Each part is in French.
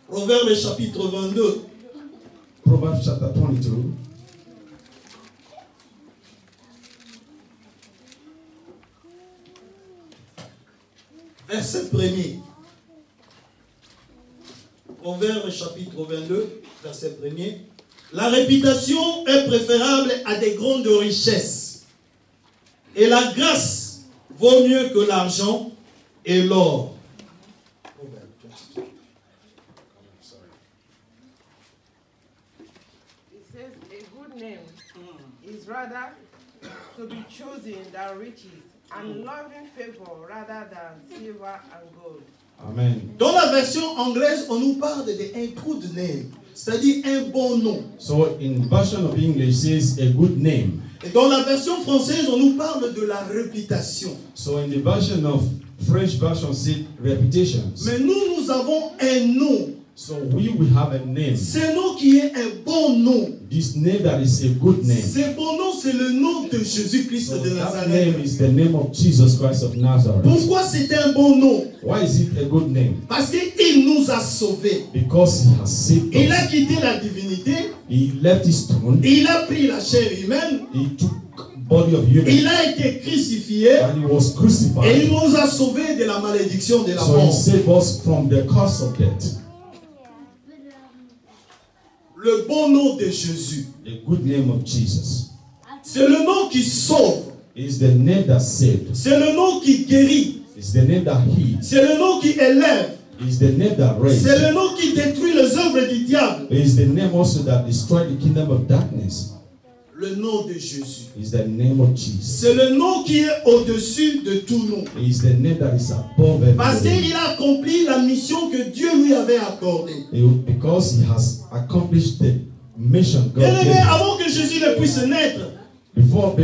Proverbe chapitre 22. Proverbs chapter 22. Verset 1er. Proverbe chapitre 22, verset 1er. La réputation est préférable à des grandes richesses. Et la grâce vaut mieux que l'argent et l'or. It says a good name is rather to be chosen than riches, and loving favor rather than silver and gold. Amen. Dans la version anglaise, on nous parle d'un good name, c'est-à-dire un bon nom. So in version of English says a good name. Et dans la version française, on nous parle de la réputation. So in the version of French version says reputations. Mais nous avons un nom. So we will have a name. Ce nom qui est un bon nom. This name that is a good name. Ce bon nom, c'est le nom de Jésus-Christ So de that Nazareth. name is the name of Jesus Christ of Nazareth. Pourquoi c'est un bon nom? Why is it a good name? Parce qu'il nous a sauvés. Because he has saved Il a us. quitté la divinité. He left his throne. Il a pris la chair humaine. He took body of human. Il a été crucifié. And he was Et crucified. il nous a sauvés de la malédiction de la So he mort. saved us from the curse of death. Le bon nom de Jésus. The good name of Jesus C'est le nom qui sauve. is the name that saved. C'est le nom qui guérit. It's the name that healed. C'est le nom qui élève. It's the name that raised. C'est le nom qui détruit les œuvres du diable. It's the name also that destroyed the kingdom of darkness. Le nom de Jésus. It's the name of Jesus. C'est le nom qui est au-dessus de tout nom. It's the name that is above every Parce name. qu'il a accompli la mission que Dieu lui avait accordée. Because he has accomplished the mission God Bien aimé, gave him. avant que Jésus ne puisse naître, Before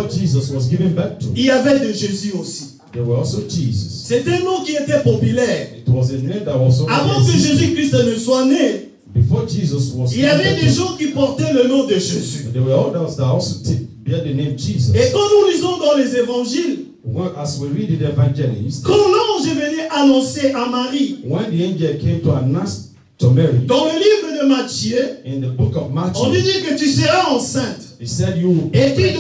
Jesus was given birth to, il y avait de Jésus aussi. there were also Jesus. C'est un nom qui était populaire. It was a name that was Avant already que existing. Jésus-Christ ne soit né, Before Jesus was il y avait des born, gens qui portaient le nom de Jésus. there were others that also bear the name Jesus. Et quand nous lisons dans les évangiles, As we read the evangelist, quand l'ange est venu annoncer à Marie, when the angel came to announce to Mary dans le livre de Matthieu, in the book of on lui Matthew, dit que tu seras enceinte he said you will et be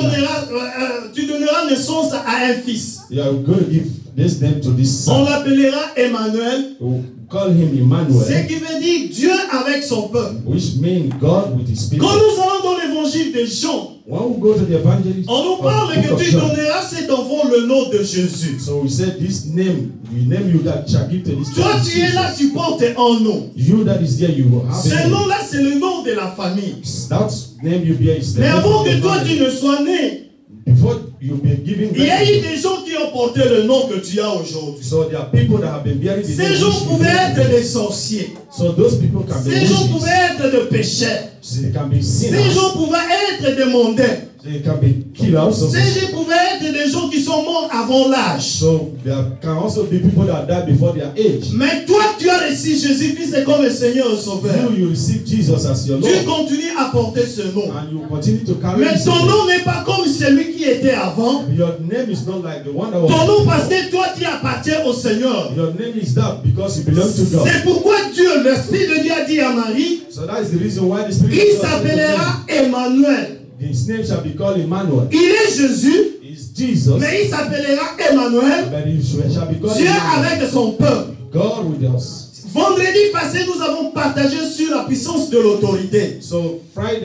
tu donneras naissance à un fils. you are going to give this name to this On son. l'appellera Emmanuel, You call him ce Emmanuel, qui veut dire Dieu avec son peuple. which means God with his people. Quand nous allons dans l'évangile de Jean, When we go to the evangelist, on nous parle book que of tu John, donneras cet enfant le nom de Jésus. so we said this name, the name you that shall give to this Toi, child, tu es là, Jesus. tu portes un nom. You that is there, you will have Ce a name. nom-là, c'est le nom de la famille. That name you bear is the Mais name avant of que the toi, tu family. ne sois né, Before you be given il y a eu birth, des gens qui ont porté le nom que tu as aujourd'hui. so there are people that have been bearing the Ces name gens which you pouvaient bear. être des sorciers. So those people can be Ces gens witches. pouvaient être des pécheurs. So they can be Ces sinners. gens pouvaient être des mondains. They can be killers. Ces gens pouvaient être des gens qui sont morts avant l'âge. So there can also be people that die before their age. Mais toi, tu as reçu Jésus-Christ comme le Seigneur et Sauveur. You receive Jesus as your Tu Lord, continues à porter ce nom. and you continue to carry Mais this ton name. nom n'est pas comme celui qui était avant. Your name is not like the one that was. Ton nom parce que toi, tu appartiens au Seigneur. Your name is that because you belong to God. C'est pourquoi Dieu, l'Esprit de Dieu a dit à Marie, So that is the reason why the Spirit il of God said to s'appellera Emmanuel. him, his name shall be called Emmanuel. Il est Jésus, Is Jesus, mais il s'appellera Emmanuel, but he shall be called Dieu Emmanuel. avec son peuple. God with us. Vendredi passé, nous avons partagé sur la puissance de l'autorité. So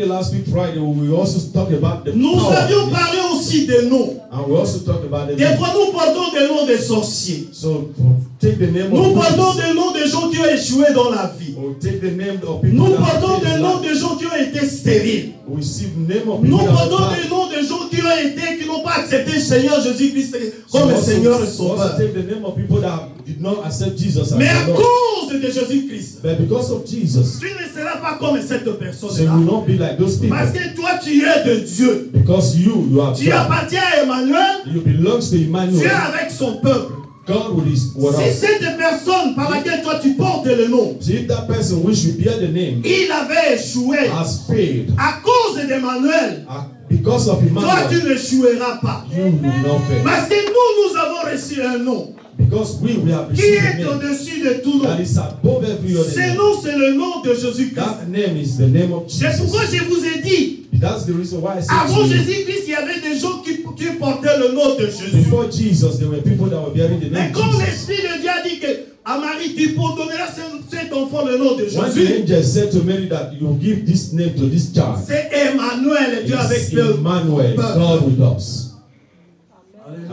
last week Friday, we also talked about the Nous power of avions this. parlé aussi des noms. And we also talked about the Des name. fois, nous portons des noms des sorciers. So take the name Nous of portons witches. des noms des gens qui ont échoué dans la vie. Or take the name of people Nous that have portons failed des in noms life. des gens qui ont été stériles. We receive the name of Nous people that portons have des died. noms des gens qui n'ont pas accepté le Seigneur Jésus-Christ comme le also, Seigneur et also Sauveur. take the name of people that did not accept Jesus as Mais à their Lord. cause de Jésus-Christ, But because of Jesus, tu ne seras pas comme cette so you personne-là. will not be like those people. Parce que toi, tu es de Dieu. Because you are Tu God. appartiens à Emmanuel. You belong to Tu es Emmanuel. avec son peuple. God with his word. Si cette personne par laquelle toi tu portes le nom, So if that person which you bear the name il avait échoué has failed à cause d'Emmanuel, Because of toi tu Emmanuel, n'échoueras pas. you will not fail. Parce que nous avons reçu un nom Because we have qui received a est name au-dessus de tout nom. that is above every other Ce name. nom, c'est le nom de Jésus-Christ. That name is the name of C'est pourquoi Jesus. je vous ai dit, That's the reason why I said avant to you, Jésus-Christ, il y avait des gens qui portaient le nom de Jésus. before Jesus, there were people that were bearing the Mais name comme Jesus. l'Esprit de Dieu a dit que à Marie, tu donneras cet enfant le nom de When the Jésus, angel said to Mary that you give this name to this child, c'est Emmanuel, Dieu avec it's le Emmanuel, peuple. God with us.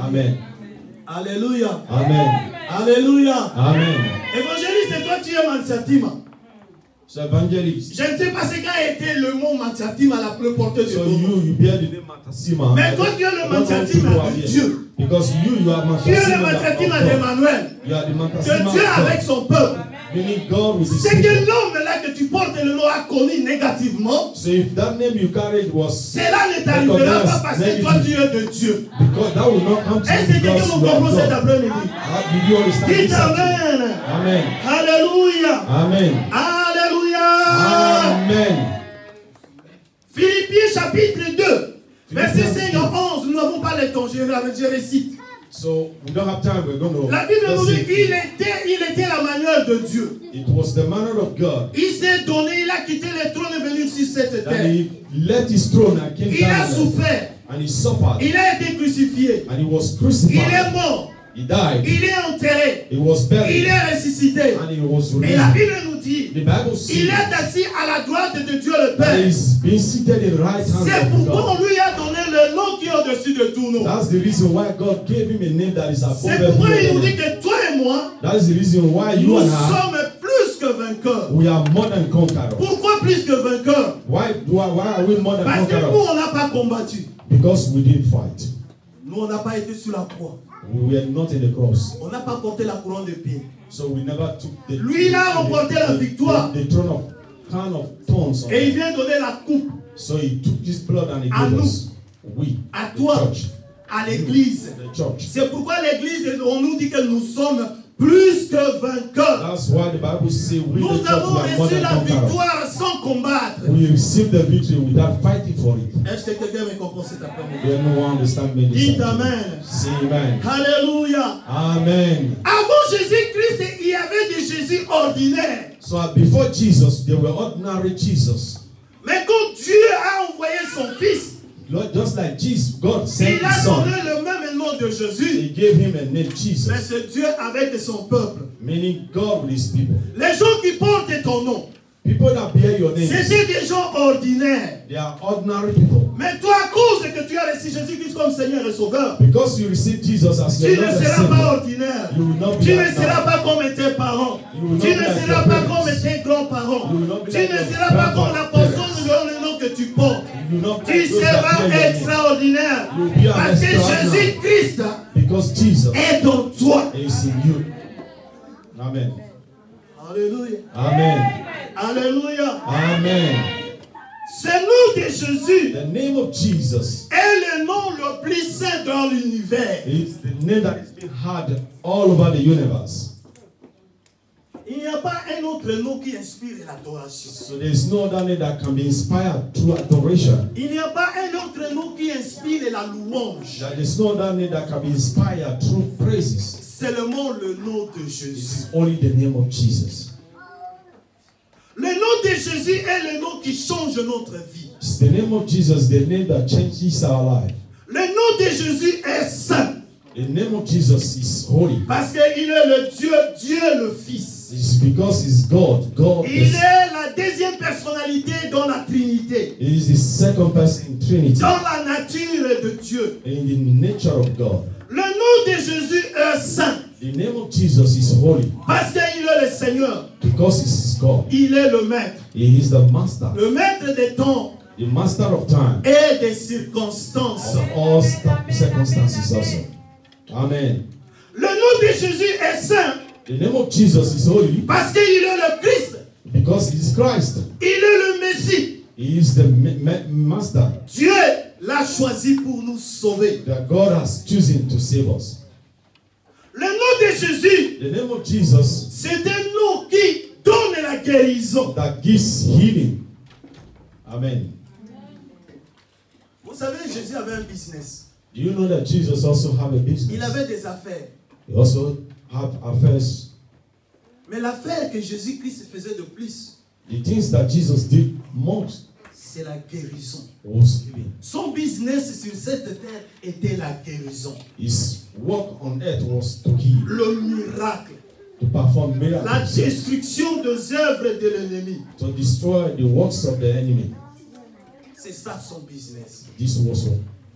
Amen. Alléluia. Amen. Alléluia. Amen. Évangéliste, toi tu es Mansatima. So evangelist, Je ne sais pas ce qu'a été le mot Mansatima la plus portée de so ton nom. you bear the name Matasima. Mais toi tu es le Mansatima de Dieu. Because you are Tu es le Matasima Mansatima of God. d'Emmanuel. You are the De Matasima Dieu of avec God. son peuple. Meaning God with his C'est que people. l'homme là que tu portes le nom a connu négativement. So if that name you carried was, Cela ne t'arrivera pas parce que toi tu es de Dieu. because that will not come to Est-ce que you quelqu'un because me you are comprend cet God. après-midi? Did you understand Dites this? Amen. Amen. Alléluia. Amen. Alléluia. Amen. Philippiens chapitre 2, verset 5 à 11. Nous n'avons pas le temps, je récite. So we don't have time. We're going to. La Bible nous dit Let's qu'il see. était la manière de Dieu. It was the manner of God Il s'est donné, il a quitté le trône et venu sur cette that terre. he left his throne and came Il a down souffert, and he suffered il a été crucifié, and he was il crucified. est mort, He died. il est enterré, He was il buried est ressuscité. and he was Et la raised. Bible nous dit, The Bible il says est assis à la droite de Dieu le that Père. he's been seated in the right C'est hand of pourquoi God. on lui a donné le nom qui est au-dessus de tout nom. That's the reason why God gave him a name that is above C'est pourquoi every il nous other dit name. que toi et moi, That is the reason why you nous and I, sommes plus que vainqueurs. we are more than conquerors. Pourquoi plus que vainqueurs? Why are we more than Parce que nous, conquerors? on n'a pas combattu. Because we didn't fight. Nous, on n'a pas été sur la croix. We were not in the cross. On n'a pas porté la couronne d'épines. So we never took the, Lui, il a remporté la victoire. the throne of crown of thorns. On Et il him. vient donner la coupe So he took his blood and he À gave nous. us. We, à the toi, church. à l'église. The church. C'est pourquoi l'église, on nous dit que nous sommes plus que vainqueurs. That's why the Bible says we, the Nous church, avons we are more reçu than la conquerors. victoire sans combattre. We received the victory without fighting for it. Est-ce que quelqu'un me comprend cet après-midi? Then no one understand me. Dites Amen. Say amen. Alléluia. Amen. Avant Jésus-Christ, il y avait des Jésus ordinaires. So before Jesus, there were ordinary Jesus. Mais quand Dieu a envoyé son Fils, Lord, just like Jesus, God sent il a his son. donné le même nom de Jésus. He gave him a name, Mais Jesus, c'est Dieu avec son peuple. meaning God with his people. Les gens qui portent ton nom, People that bear your name, c'était des gens ordinaires. they are ordinary people. Mais toi, à cause que tu as reçu Jésus-Christ comme Seigneur et Sauveur, Because you receive Jesus as tu your ne Lord and seras pas Savior, ordinaire. you will not be Tu ne like seras that. pas comme tes parents. You will Tu not ne be like seras your pas parents. comme tes grands-parents. You will not be Tu like ne your seras pas comme la personne grandparents. dans le nom que tu portes. You will not be Tu like those that seras bear your name. extraordinaire. You will be an Parce que extraordinary. Jésus-Christ Because Jesus est en toi. is in you. Amen. Alléluia. Amen. Alléluia. Amen. Ce nom de Jésus The name of Jesus est le nom le plus saint dans l'univers. is the name that is being heard all over the universe. Il n'y a pas un autre nom qui inspire l'adoration. So there is no other name that can be inspired through adoration. Il n'y a pas un autre nom qui inspire la louange. There is no other name that can be inspired through praises. Seulement le nom de It's Jésus. only the name of Jesus. Le nom de Jésus est le nom qui change notre vie. It's the name of Jesus, the name that changes our life. Le nom de Jésus est saint. The name of Jesus is holy. Parce qu'il est le Dieu, Dieu le Fils. It's because he's God. God Il is, est la deuxième personnalité dans la Trinité. he is the second person in Trinity, Dans la nature de Dieu. in the nature of God. Le nom de Jésus est saint. The name of Jesus is holy Parce qu'il est le Seigneur. because he is God. Il est le maître. He is the master, Le maître des temps the master of time, et des circonstances. of all circumstances also. Amen. Le nom de Jésus est saint The name of Jesus is holy parce qu'il est le Christ. because he is Christ. Il est le Messie. He is the master Dieu l'a choisi pour nous sauver. that God has chosen to save us. Le nom de Jésus, The name of Jesus c'est un nom qui donne la guérison. that gives healing. Amen. Vous savez, Jésus avait un business. Do you know that Jesus also have a Il business? avait des affaires. He also have affairs. Mais l'affaire que Jésus-Christ faisait de plus, The things that Jesus did most c'est la guérison. was healing. Son business sur cette terre était la guérison. His work on earth was to heal, Le miracle. to perform La miracles, destruction des œuvres de l'ennemi. to destroy the works of the enemy. C'est ça son business. This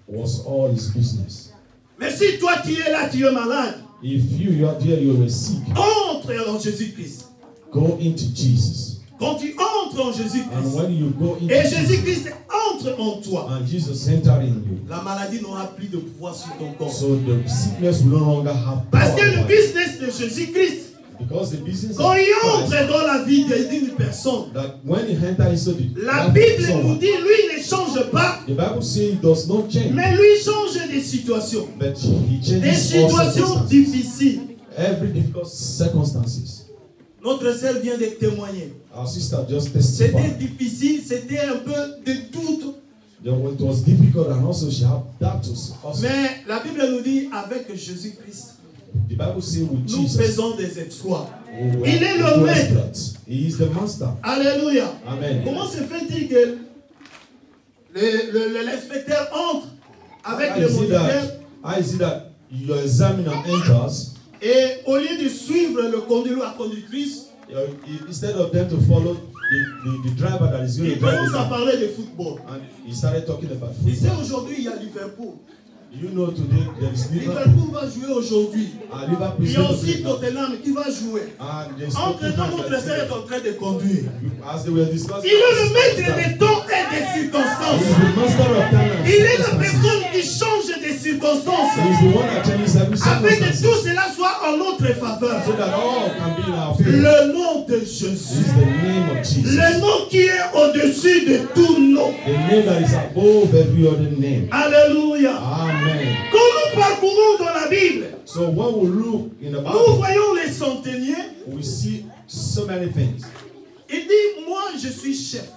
was all his business. Mais si toi tu es là, tu es malade, If you are there, you are sick. entre en Jésus-Christ. Go into Jesus. Quand tu entres en And Jésus-Christ, when you go into et Jesus, Jésus-Christ entre en toi, and Jesus enter in you, la maladie n'aura plus de pouvoir sur ton corps. so the sickness will no longer have Parce que power le over you. business de Jésus-Christ, Because the business quand of il Christ, entre dans la vie d'une personne, that when he enter into the la life of Bible nous someone, dit, lui ne change pas, the Bible says he does not change, mais lui change des situations. but he Des changes all situations circumstances. difficiles. Every difficult circumstances. Notre sœur vient de témoigner. Our sister just C'était testified. difficile, c'était un peu de doute. It was difficult, and also she had doubts also. Mais la Bible nous dit, avec Jésus-Christ, The Bible says with nous Jesus, faisons des exploits. we Il est le do maître. exploits. He is the master. Alléluia. Amen. Comment se fait-il que l'inspecteur entre avec le moniteur How is it that your examiner enters, et au lieu de suivre le conducteur ou la conductrice, instead of them to follow the driver that is going il to drive commence the à car, parler de football. and he started talking about Il sait football. aujourd'hui il y a Liverpool. You know today there is Liverpool. Liverpool va jouer aujourd'hui. Liverpool Il is y a going to aussi play. Tottenham qui va jouer. And there's Entre-temps, notre sœur est en train de conduire. as they were discussing, Il est le maître des temps et des he circonstances. is the master of time and Il est la circumstances. personne qui change des circonstances. He is the one that changes every Afin que circumstance, tout cela soit en notre faveur. so that all can be in our favor. Le nom de This Jésus. is the name of Jesus. Le nom qui est au-dessus de tout nom. The name that is above every other name. Alléluia. Amen. Quand nous parcourons dans la Bible, So when we look in the nous Bible, voyons les centeniers. we see so many things. Il dit, moi je suis chef.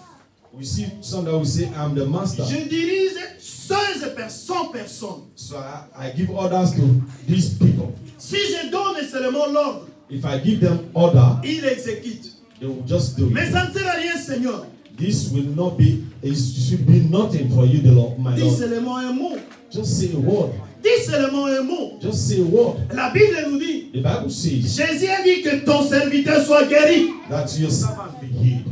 We see some that we say, I'm the master. Je dirige 100 personnes. So I give orders to these people. Si je donne seulement l'ordre, If I give them order, il exécute. they will just do Mais it. ça ne sert à rien, Seigneur. This will not be, it should be nothing for you, the Lord, my Dis Lord. seulement un mot. Just say a word. Dis seulement un mot. Just say a word. La Bible nous dit, The Bible says Jésus a dit que ton serviteur soit guéri. that your servant be healed.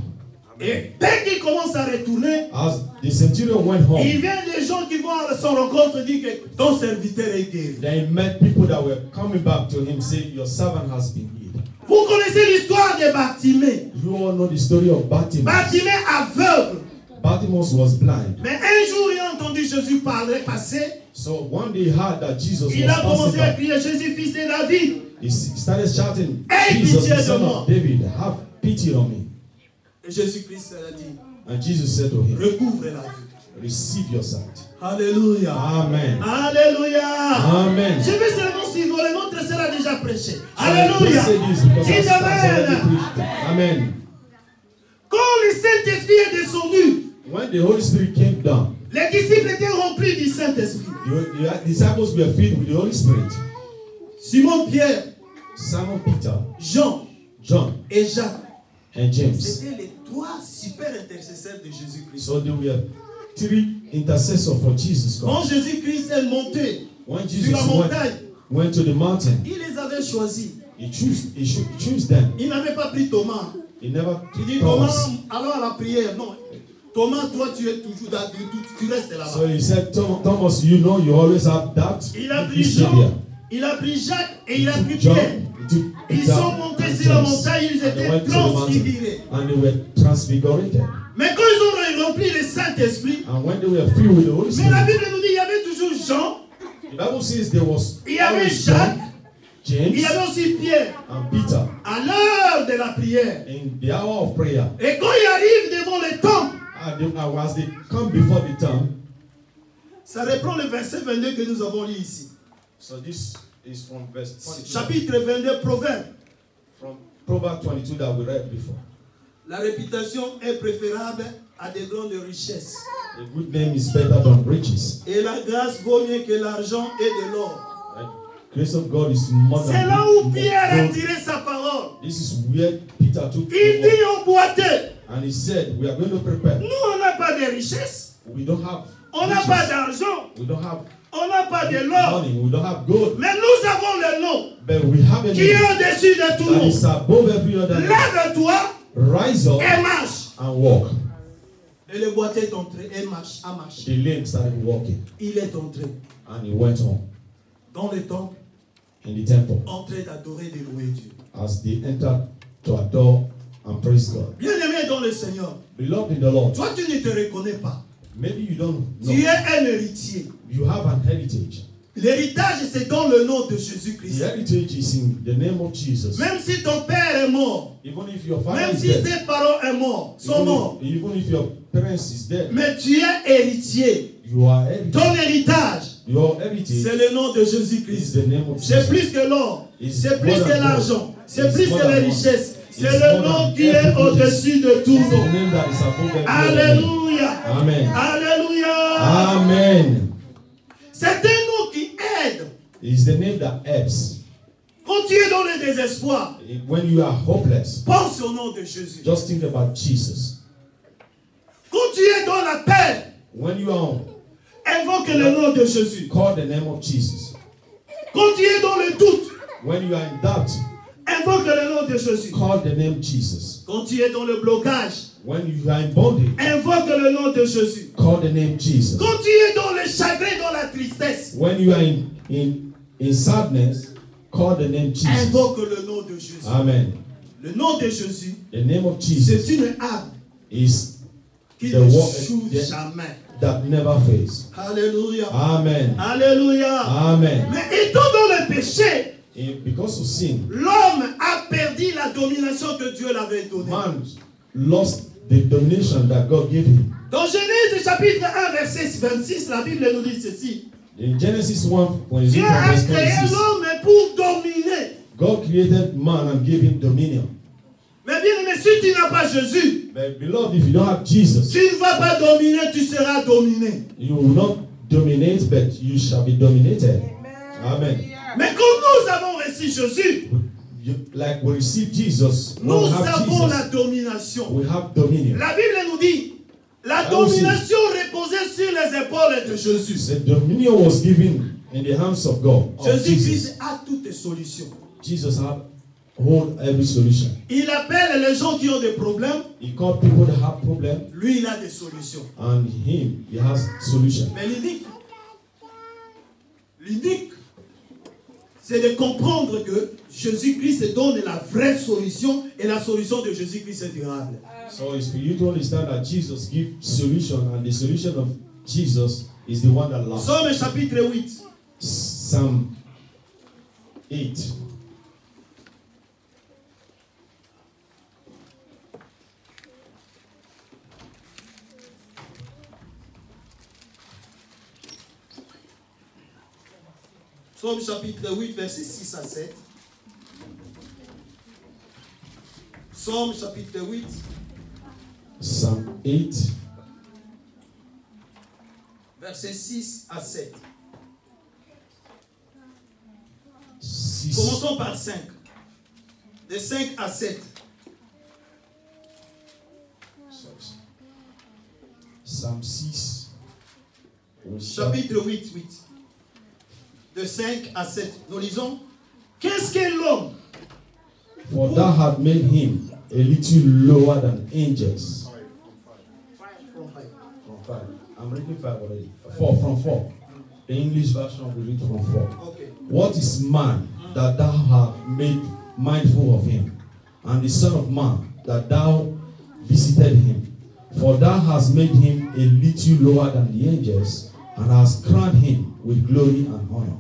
Et dès qu'il commence à retourner, As the centurion went home, il vient des gens qui vont à son rencontre dire que ton serviteur est guéri. they met people that were coming back to him, say, your servant has been healed. Vous connaissez l'histoire de Bartimée. You all know the story of Bartimaeus. Bartimée aveugle. Bartimaeus was blind. Mais un jour, il a entendu Jésus parler, passer. So one day he heard that Jesus Il was a commencé passing à by. crier, Jésus, fils de David. He started shouting, Aie Jesus, pitié the de son moi. of David, have pity on me. Et Jésus-Christ a dit, And Jesus said to him, recouvre la vue. receive your sight. Alléluia. Amen. Alléluia. Amen. Je vais seulement suivre, notre sœur a déjà prêché. So I just Alléluia. say this because Dis our sister has already Amen. preached. Amen. Quand le Saint-Esprit est descendu, When the Holy Spirit came down, les disciples étaient remplis du Saint-Esprit. the disciples were filled with the Holy Spirit. Simon Pierre, Simon Peter, Jean John, et Jacques. and James. C'était les trois super intercesseurs de Jésus-Christ. So there were three intercessors for Jesus Quand Christ. Jésus-Christ est monté When sur Jesus la montagne, went to the mountain, il les avait choisis. he chose them. Il n'avait pas pris Thomas. He never Il dit, told Thomas, us. allons à la prière. Non. Thomas, toi, tu es toujours là, tu restes là-bas. So he said, Thomas, you know you always have doubt. Il a You pris stay Jean, there. il a pris Jacques et il a He pris took John, Pierre. he took Ils Peter sont montés and sur la James, montagne, ils and they étaient went to the mountain, transfigurés. and they were transfigurated. Mais quand ils ont rempli le Saint-Esprit, And when they were filled with the Holy mais la Spirit, Bible nous dit, il y avait toujours Jean, the Bible says there was il y avait always Jacques, John, il James, y avait aussi Pierre. and Peter À l'heure de la prière. in the hour of prayer. Et quand ils arrivent devant le temple, And as they come before the tomb, ça reprend le verset 22 que nous avons lu ici. so this is from verse 22, Chapitre 22, Proverbe. from Proverbs 22 that we read before. La réputation est préférable à de grandes richesses. A good name is better than riches. Et la grâce vaut mieux que l'argent et de l'or. The grace of God is more than C'est là où Pierre a gold. tiré sa parole. This is where Peter took Il the dit word. au boiteux, And he said, we are going to prepare. nous on n'a pas de richesse, We don't have on n'a riches. pas d'argent, We don't have on n'a pas de l'or, money. We don't have gold. mais nous avons le nom But we have a qui est name au-dessus de tout that nom. is above every other name. Lève-toi Rise up et marche. and walk. Et le boiteux est entré et marche, a marché. The lame started walking. Il est entré And he went on dans le temple, in the temple en train d'adorer, de louer Dieu. as they entered to adore and praise God. Bien-aimé dans le Seigneur, Beloved in the Lord, toi tu ne te reconnais pas. maybe you don't Tu es know. un héritier. You have an heritage. L'héritage, c'est dans le nom de The Jésus-Christ. heritage is in the name of Jesus. Même si ton père est mort, Even if your father même is si dead, tes parents sont morts, even if your parents is dead, mais tu es héritier. you are heritage. Ton héritage, Your heritage c'est le nom de is Jésus-Christ. the name of C'est Jesus. plus que l'or, It's c'est plus more que than l'argent, gold. c'est It's plus more que than les money. richesses. C'est It's le more nom than qui est everything. au-dessus de tout It's the nom. name that is above every other name. Alléluia. Amen. Alléluia. Amen. C'est un nom qui aide. It's the name that helps. Quand tu es dans le désespoir, When you are hopeless, pense au nom de Jésus. just think about Jesus. Quand tu es dans la paix, When you are on, invoque le nom de Jésus. call the name of Jesus. Quand tu es dans le doute, When you are in doubt, invoque le nom de Jésus. call the name Jesus. Quand tu es dans le blocage, When you are in bondage, invoque le nom de Jésus. call the name Jesus. Quand tu es dans le chagrin, dans la tristesse, When you are in sadness, call the name Jesus. invoque le nom de Jésus. Amen. Le nom de Jésus, The name of c'est Jesus une arme is qui the ne one joue jamais. that never fails. Alléluia. Amen. Alléluia. Amen. Mais étant dans le péché, Because of sin, l'homme a perdu la domination que Dieu l'avait donnée. man lost the domination that God gave him. Dans Genèse chapitre 1, verset 26, la Bible nous dit ceci. In Genesis 1, when you Dieu read from a verse créé 26, l'homme pour dominer. God created man and gave him dominion. Mais bien aimé, si tu n'as pas Jésus, But beloved, if you don't have Jesus, tu ne vas pas dominer, tu seras dominé. you will not dominate, but you shall be dominated. Amen. Mais comme nous avons reçu Jésus, Like we receive Jesus, when nous we have avons la Jesus, domination. we have dominion. La Bible nous dit, la domination reposait sur les épaules de Jésus. The dominion was given in the hands of God. Of Jesus. Jésus-Christ a toutes les solutions. Jesus had hold every solution. Il appelle les gens qui ont des problèmes. He called people that have problems, Lui, il a des solutions. and him, he has solution. Mais l'unique, c'est de comprendre que Jésus-Christ donne la vraie solution et la solution de Jésus-Christ est durable. So it's for you to understand that Jesus gives solution, and the solution of Jesus is the one that lasts. Psaume chapitre 8. Psalm 8. Psaume chapitre 8, verset 6 à 7. Psaume chapitre 8, Psalm 8, verset 6 à 7. 6. Commençons par 5. De 5 à 7. Psalm 6. Chapitre 8, 8. De 5 à 7. Nous lisons. Qu'est-ce qu'est l'homme? For thou hast made him a little lower than angels. From 5. I'm reading 5 already. 4 from 4. The English version will read from 4. Okay. What is man that thou hast made mindful of him, and the Son of Man that thou visited him? For thou hast made him a little lower than the angels, and hast crowned him with glory and honor.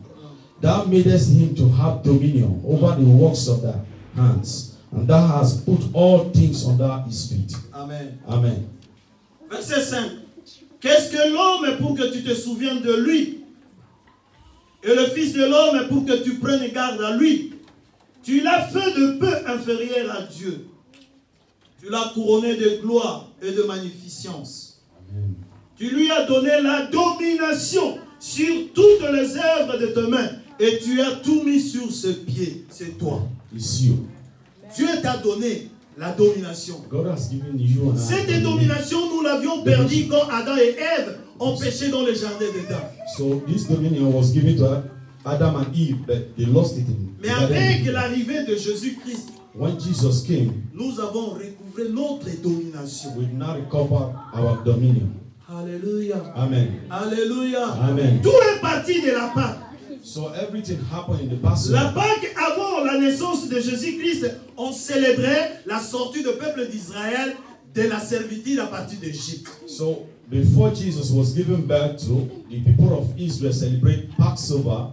Thou madest him to have dominion over the works of thy hands, and thou hast put all things under his feet. Amen. Amen. Verset 5. Qu'est-ce que l'homme pour que tu te souviennes de lui? Et le Fils de l'homme pour que tu prennes garde à lui? Tu l'as fait de peu inférieur à Dieu. Tu l'as couronné de gloire et de magnificence. Amen. Tu lui as donné la domination sur toutes les œuvres de tes mains. Et tu as tout mis sur ses pieds. C'est toi. It's you. Dieu t'a donné la domination. God has given you and I Cette domination, nous l'avions perdue quand Adam et Ève ont péché dans le jardin d'Éden. So this dominion was given to Adam and Eve, but they lost it in Mais the Garden avec of Eden. l'arrivée de Jésus-Christ, When Jesus came, nous avons recouvré notre domination. we now recover our dominion. Alléluia. Amen. Alléluia. Amen. Tout est parti de la Pâque. So everything happened in the Passover. La Pâque, avant la naissance de Jésus-Christ, on célébrait la sortie du peuple d'Israël de la servitude à partir d'Égypte. So before Jesus was given birth to, the people of Israel celebrate Passover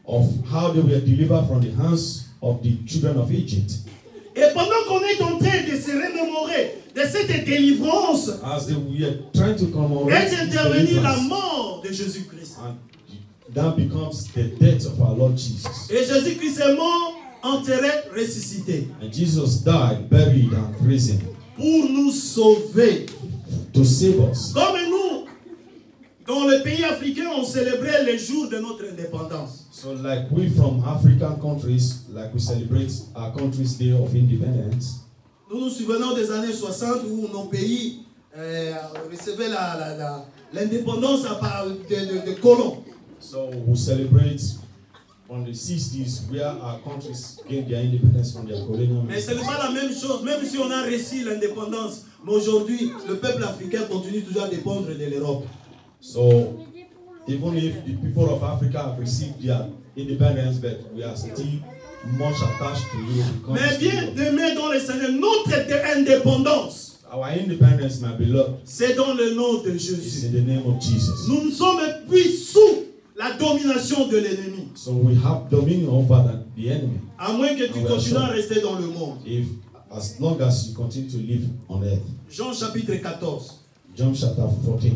of how they were delivered from the hands of the children of Egypt. Et pendant qu'on est en train de se remémorer de cette délivrance, As they were trying to commemorate est this intervenue la deliverance, mort de Jésus-Christ. and that becomes the death of our Lord Jesus. Et Jésus-Christ est mort, enterré, ressuscité. And Jesus died, buried, and risen Pour nous sauver. to save us. Comme nous, dans les pays africains, on célébrait les jours de notre indépendance. So like we from African countries, like we celebrate our country's day of independence. Nous nous souvenons des années 60 où nos pays recevaient l'indépendance de colons. So we celebrate on the 60s where our countries gained their independence from their colonial Mais ce n'est masters. pas la même chose, même si on a reçu l'indépendance. Mais aujourd'hui, le peuple africain continue toujours à dépendre de l'Europe. So even if the people of Africa have received their independence, but we are still much attached to Europe. Mais bien aimé dans le Seigneur, notre indépendance, Our independence, my beloved, c'est dans le nom de is Jésus. in the name of Jesus. Nous ne sommes plus sous la domination de l'ennemi. So we have dominion over the enemy. À moins que tu continues à rester dans le monde. If as long as you continue to live on earth. Jean chapitre 14. John chapter 14.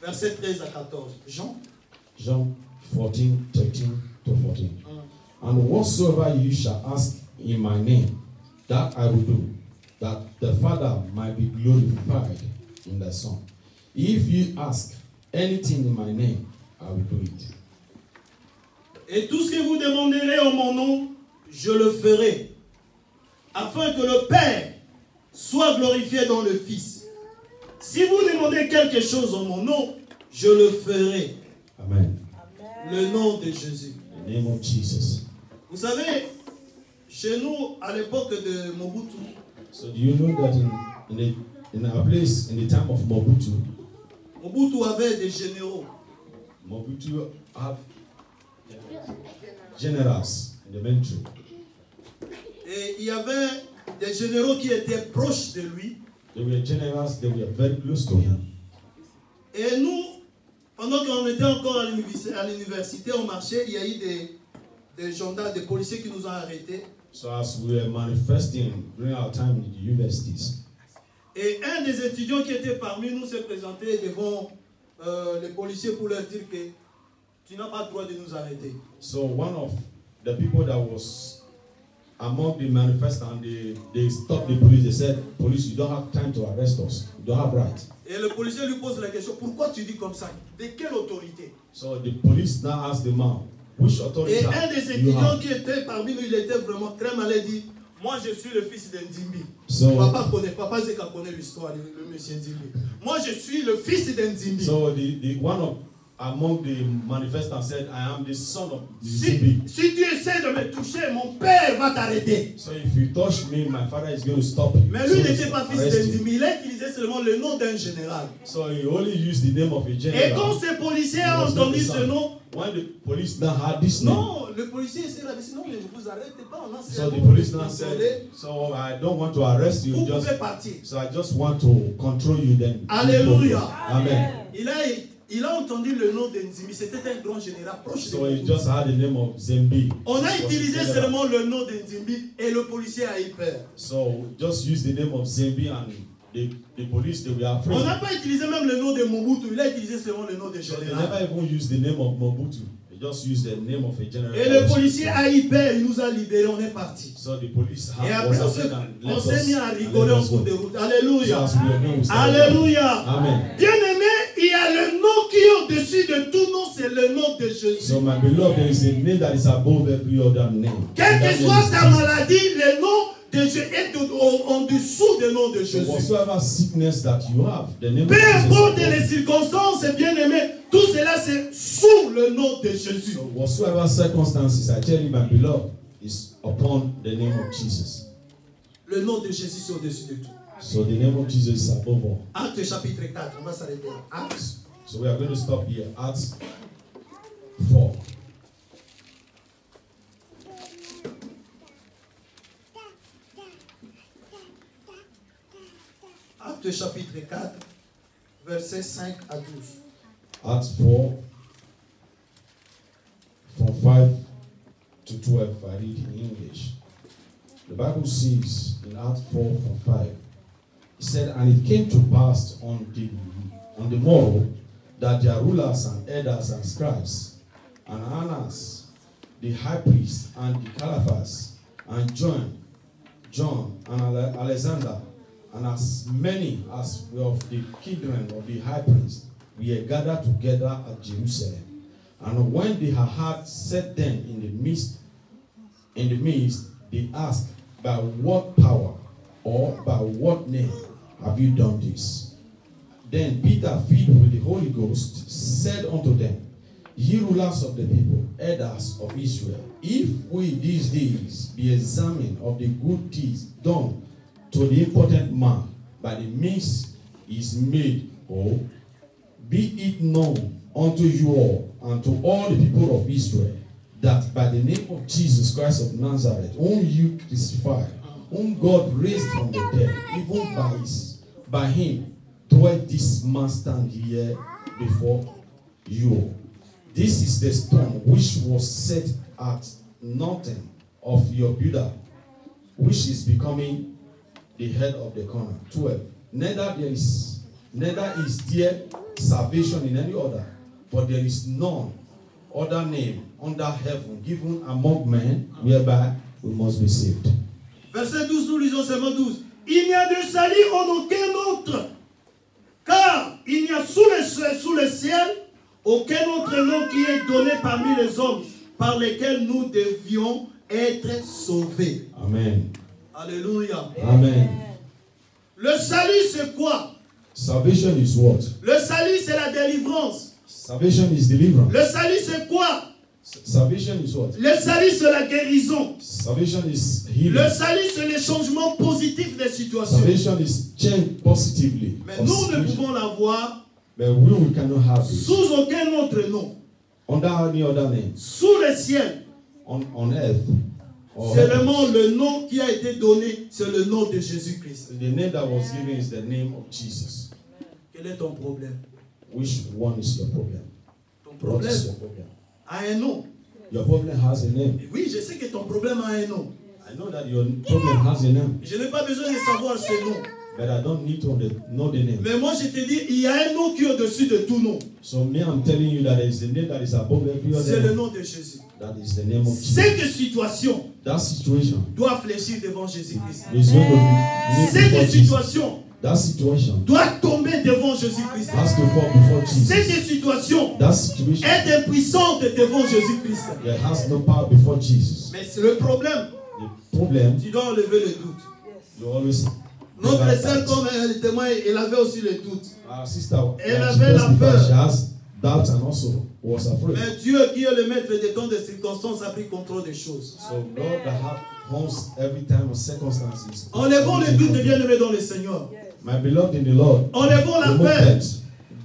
Verset 13 à 14. Jean. John 14, 13 to 14. And whatsoever you shall ask in my name, that I will do, that the Father might be glorified in the Son. If you ask anything in my name, I will do it. Et tout ce que vous demanderez en mon nom, je le ferai, afin que le Père soit glorifié dans le Fils. Si vous demandez quelque chose en mon nom, je le ferai. Amen. Le nom de Jésus. In the name of Jesus. Vous savez, chez nous, à l'époque de Mobutu, So do you know that in our place, in the time of Mobutu, Mobutu avait des généraux. Mobutu had generals in the military. Et il y avait des généraux qui étaient proches de lui. They were generals, they were very close to him. Et nous, pendant qu'on était encore à l'université, on marchait, il y a eu des gendarmes, des policiers qui nous ont arrêtés. So as we were manifesting during our time in the universities, Et un des étudiants qui était parmi nous s'est présenté devant les policiers pour leur dire que tu n'as pas le droit de nous arrêter. so one of the people that was among the manifestants, they stopped the police. They said, "Police, you don't have time to arrest us. You don't have right." Et le policier lui pose la question, pourquoi tu dis comme ça? De quelle autorité? So the police now asked the man, "Which authority Et un des you étudiants have?" qui était parmi nous, il était vraiment très mal, il dit, moi je suis le fils d'Nzimbi. So, Papa Zeka connaît l'histoire, le monsieur Nzimbi. Moi je suis le fils d'Nzimbi. so the one of among the manifestants said, "I am the son of Zibi. Si tu essaies de me toucher, mon père va t'arrêter. So if you touch me, my father is going to stop you." Mais lui So n'était pas fils arrest you. d'Nzimbi, il a utilisé seulement le nom d'un général. So he only used the name of a Et general. quand ces policiers He ont was not entendu the ce son. nom, When the police now had this name, non, le policier s'est dit, non, mais ne vous arrêtez pas, on a so the police now said, "So I don't want to arrest you, vous just pouvez partir. so I just want to control you then." Alléluia. Amen. Il a entendu le nom de Nzimbi, c'était un grand général proche de So he lui. just had the name of Zembi. On a Which was utilisé general. seulement le nom de Nzimbi et le policier a eu peur. So just use the name of Zembi and the police, they were On afraid. n'a pas utilisé même le nom de Mobutu, il a utilisé seulement le nom de So they général. never even used the name of Mobutu. They just use the name of a general. Et le policier a eu peur, il nous a libérés, on est parti. So the police Et was après, afraid and on let s'est mis à us rigoler en cours de go. route. Alléluia. So as we were going, we started Alléluia. Amen. Bien-aimé, il y a le nom qui est au-dessus de tout nom, c'est le nom de Jésus. So my beloved, there is a name that is above every other name. Quelle And that que name soit is ta Jesus. maladie, le nom de Jésus est en dessous du nom de So Jésus. whatsoever sickness that you have, the name Peu of Jesus. importe is above. les circonstances, bien-aimé, tout cela c'est sous le nom de Jésus. So whatsoever circumstances, I tell you, my beloved, is upon the name of Jesus. Le nom de Jésus c'est au-dessus de tout. So the name of Jesus is above all. Acte chapitre 4, on va s'arrêter là. Acte. So we are going to stop here. Acts 4. Acte chapitre 4, versets 5 à 12. Acts 4, from 5 to 12, if I read in English. The Bible says in Acts 4, from 5, it said, "And it came to pass on the morrow that their rulers and elders and scribes, and Annas, the high priest, and the Caiaphas, and John, and Alexander, and as many as were of the children of the high priest, were gathered together at Jerusalem. And when they had set them in the midst, they asked, By what power or by what name have you done this? Then Peter, filled with the Holy Ghost, said unto them, Ye rulers of the people, elders of Israel, if we these days be examined of the good deeds done to the impotent man by the means he is made whole, be it known unto you all and to all the people of Israel, that by the name of Jesus Christ of Nazareth, whom you crucified, whom God raised from the dead, even by him, doeth this man stand here before you. This is the stone which was set at nothing of your builder, which is becoming the head of the corner. 12. Neither is there salvation in any other, for there is none other name under heaven given among men whereby we must be saved. Verset 12, nous lisons seulement 12. Il n'y a de salut en aucun autre, car il n'y a sous le ciel aucun autre nom qui est donné parmi les hommes par lesquels nous devions être sauvés. Amen. Alléluia. Amen. Le salut c'est quoi? Salvation is what? Le salut c'est la délivrance. Salvation is deliverance. Le salut c'est quoi? Salvation is what? Le salut c'est la guérison. Salvation is healing. Le salut c'est le changement positif des situations. Salvation is change positively. Mais nous ne pouvons l'avoir But we cannot have it sous aucun autre nom. under any other name Sous le ciel. on earth. Or Seulement le nom qui a été donné, c'est le nom de Jésus-Christ. the name that was given is the name of Jesus. Quel est ton problème? Which one is your problem? Ton What problème is your problem? a un nom. Your problem has a name. Oui, je sais que ton problème a un nom. I know that your problem has a name, Je n'ai pas besoin de savoir ce nom. but I don't need to know the name. Mais moi, je te dis, il y a un nom qui est au-dessus de tout nom. So me, I'm telling you that there is a name that is above every C'est other le name. nom de Jésus. That is the name of Jesus. Cette situation That situation doit fléchir devant Jésus-Christ. is going to be Cette before Jesus. situation That situation doit tomber devant Jésus-Christ. has to fall before Jesus. Cette situation That situation est impuissante devant Jésus-Christ. that has no power before Jesus. Mais c'est le problème. The problem, Tu dois enlever le doute. you always. Notre never sœur, doubt. comme elle témoigne, elle avait aussi le doute. Our sister, Elle like she avait la testified, peur. she has doubt and also was afraid. Mais Dieu, qui est le maître des temps des circonstances, a pris contrôle des choses. So God that owns every time of circumstances. Enlevons le doute, bien-aimés dans le Seigneur. My beloved in the Lord, Enlevons la remove peur.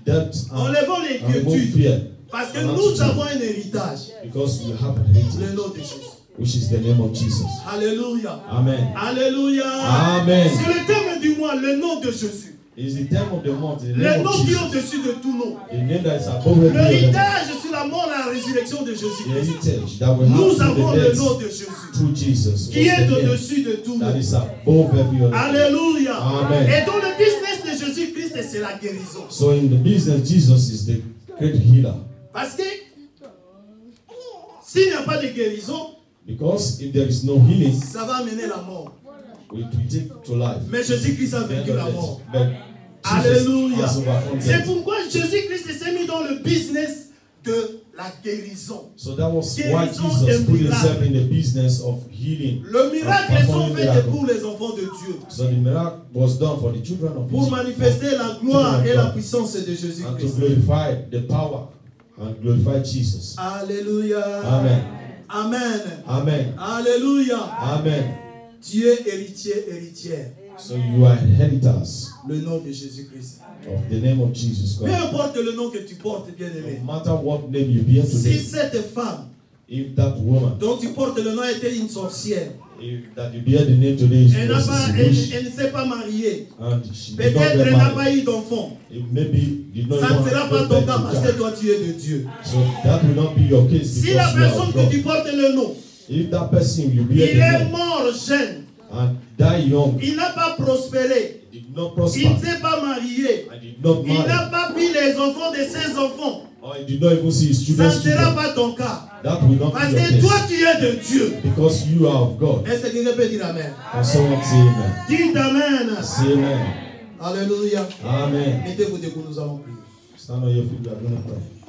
debt Enlevons and remove l'inquiétude. fear. Parce que nous avons un héritage. Because we have an Le heritage, nom de Jésus. which is the name of Jesus. Alléluia. Amen. Alléluia. Amen. C'est le thème du mois, le nom de Jésus. It's the time of the month, the Le name nom of qui est Jesus. au-dessus de tout nom. The name that is above every other name. L'héritage sur la mort et la résurrection de The Jésus-Christ. heritage that we Nous have avons through the le death nom de Jésus. through Jesus. Qui est was the name au-dessus de tout that nom. is above every other name. Alléluia. Amen. Et dans le business de Jésus-Christ, c'est la guérison. So in the business, Jesus is the great healer. Parce que S'il n'y a pas de guérison, Because if there is no healing, ça va amener la mort. it will take to life. Mais Jésus-Christ a vaincu la mort. But Alléluia. has overcome C'est death. pourquoi Jésus-Christ s'est mis dans le business de la guérison. So that was why Guérison Jesus et put miracle. himself in the business of healing. Le miracle and sont performing faits miracles. pour les enfants de Dieu. So the miracle was done for the children of Pour Israel, manifester la gloire et la puissance de and to Jésus-Christ. glorify the power and glorify Jesus. Alléluia. Amen. Amen. Amen. Alléluia. Amen. Tu es héritier, héritière. So you are inheritors Le nom de Jésus-Christ. of the name of Jesus Peu Christ. importe le nom que tu portes, bien-aimé. No matter what name you bear Si today, cette femme if that woman, dont tu portes le nom était une sorcière, if that you bear the name today is elle, n'a was pas, a elle, witch, elle ne s'est pas mariée. and she did not Peut-être get elle n'a married, pas eu d'enfant. it maybe did not Ça even ne sera pas have ton birth cas to parce que child. toi tu es de Dieu. So that will not be your case Si la because you are personne of que God. tu portes le nom, If that person you bear il the est name mort jeune, and die young, il n'a pas prospéré, did not il prosper, ne s'est pas marié, and did not il n'a marry, pas pris les enfants de ses enfants, or he did not even see his ça children's ne sera children, pas ton cas. that will not Parce be your que toi case tu es de Dieu. because you are of God. Est-ce que quelqu'un peut dire Amen? And someone say amen. Dites Amen. Say amen. Alléluia. Amen. Mettez-vous debout, nous allons prier. Stand on your feet, we are going to pray.